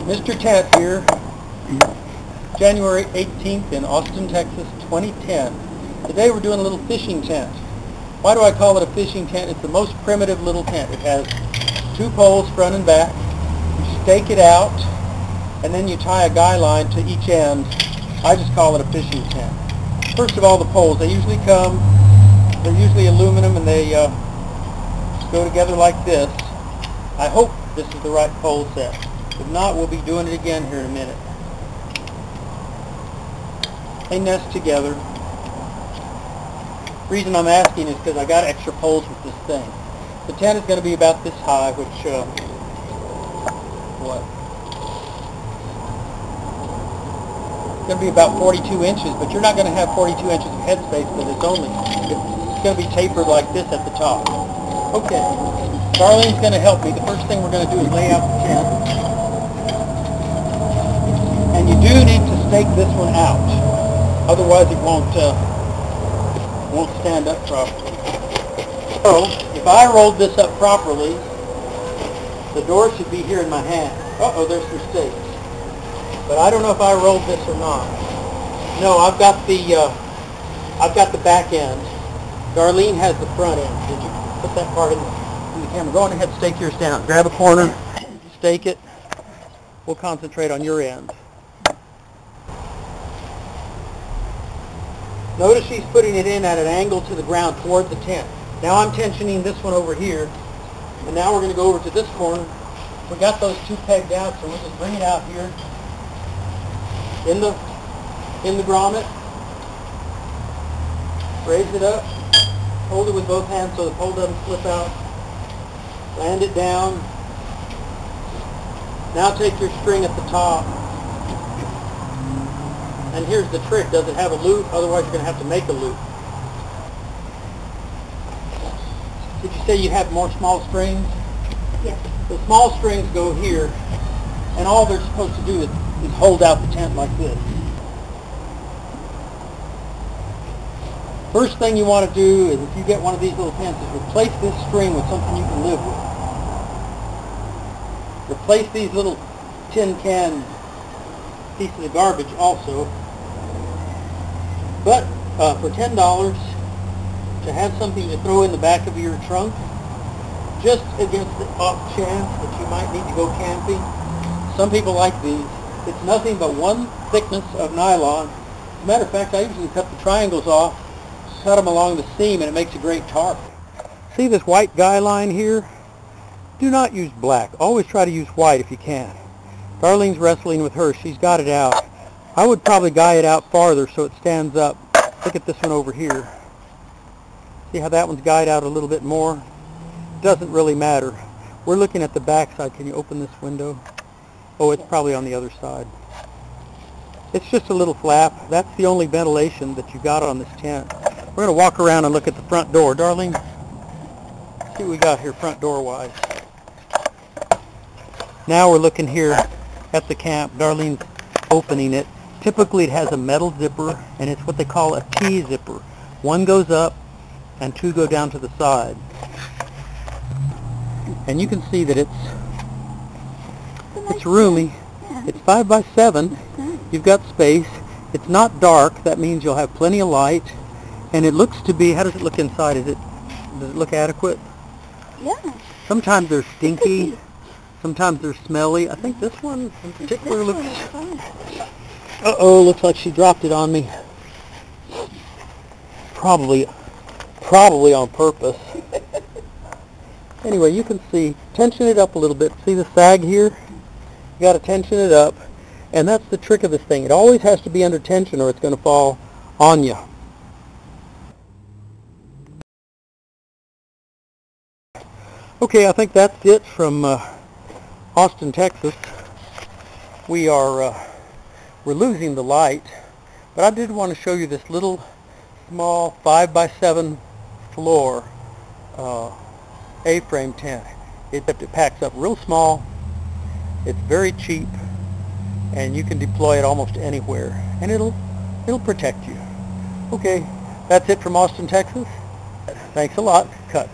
Mr. Tent here, January 18th in Austin, Texas, 2010. Today we're doing a little fishing tent. Why do I call it a fishing tent? It's the most primitive little tent. It has 2 poles front and back. You stake it out, and then you tie a guy line to each end. I just call it a fishing tent. First of all, the poles, they're usually aluminum, and they go together like this. I hope this is the right pole set. If not, we'll be doing it again here in a minute. They nest together. The reason I'm asking is because I got extra poles with this thing. The tent is going to be about this high, which, It's going to be about 42 inches, but you're not going to have 42 inches of headspace, but it's going to be tapered like this at the top. Okay, Darlene's going to help me. The first thing we're going to do is lay out the tent. And you do need to stake this one out. Otherwise it won't stand up properly. So, if I rolled this up properly, the door should be here in my hand. Uh-oh, there's some stakes. But I don't know if I rolled this or not. No, I've got the back end. Darlene has the front end. Did you put that part in the camera? Go on ahead, stake yours down. Grab a corner, stake it. We'll concentrate on your end. Notice she's putting it in at an angle to the ground toward the tent. Now I'm tensioning this one over here, and now we're going to go over to this corner. We got those 2 pegged out, so we'll just bring it out here in the grommet. Raise it up. Hold it with both hands so the pole doesn't slip out. Land it down. Now take your string at the top. And here's the trick. Does it have a loop? Otherwise you're going to have to make a loop. Did you say you have more small strings? Yes. The small strings go here, and all they're supposed to do is hold out the tent like this. First thing you want to do is, if you get one of these little tents, is replace this string with something you can live with. Replace these little tin can pieces of garbage also. But for $10, to have something to throw in the back of your trunk, just against the off chance that you might need to go camping, some people like these. It's nothing but one thickness of nylon. As a matter of fact, I usually cut the triangles off, cut them along the seam, and it makes a great tarp. See this white guy line here? Do not use black. Always try to use white if you can. Darlene's wrestling with hers. She's got it out. I would probably guy it out farther so it stands up. Look at this one over here. See how that one's guyed out a little bit more? Doesn't really matter. We're looking at the back side. Can you open this window? Oh, it's probably on the other side. It's just a little flap. That's the only ventilation that you got on this tent. We're going to walk around and look at the front door. Darlene, see what we got here front door wise. Now we're looking here at the camp. Darlene's opening it. Typically it has a metal zipper, and it's what they call a T-zipper. 1 goes up and 2 go down to the side. And you can see that it's roomy. It's 5 by 7. You've got space. It's not dark. That means you'll have plenty of light. And it looks to be, how does it look inside? Does it look adequate? Yeah. Sometimes they're stinky. Sometimes they're smelly. I think this one in particular looks... Uh-oh, looks like she dropped it on me. Probably on purpose. Anyway, you can see, tension it up a little bit. See the sag here? You got to tension it up. And that's the trick of this thing. It always has to be under tension or it's going to fall on you. Okay, I think that's it from Austin, Texas. We're losing the light, but I did want to show you this little small 5 by 7 floor A-frame tent. It packs up real small. It's very cheap, and you can deploy it almost anywhere, and it'll protect you. Okay, that's it from Austin, Texas. Thanks a lot. Cut.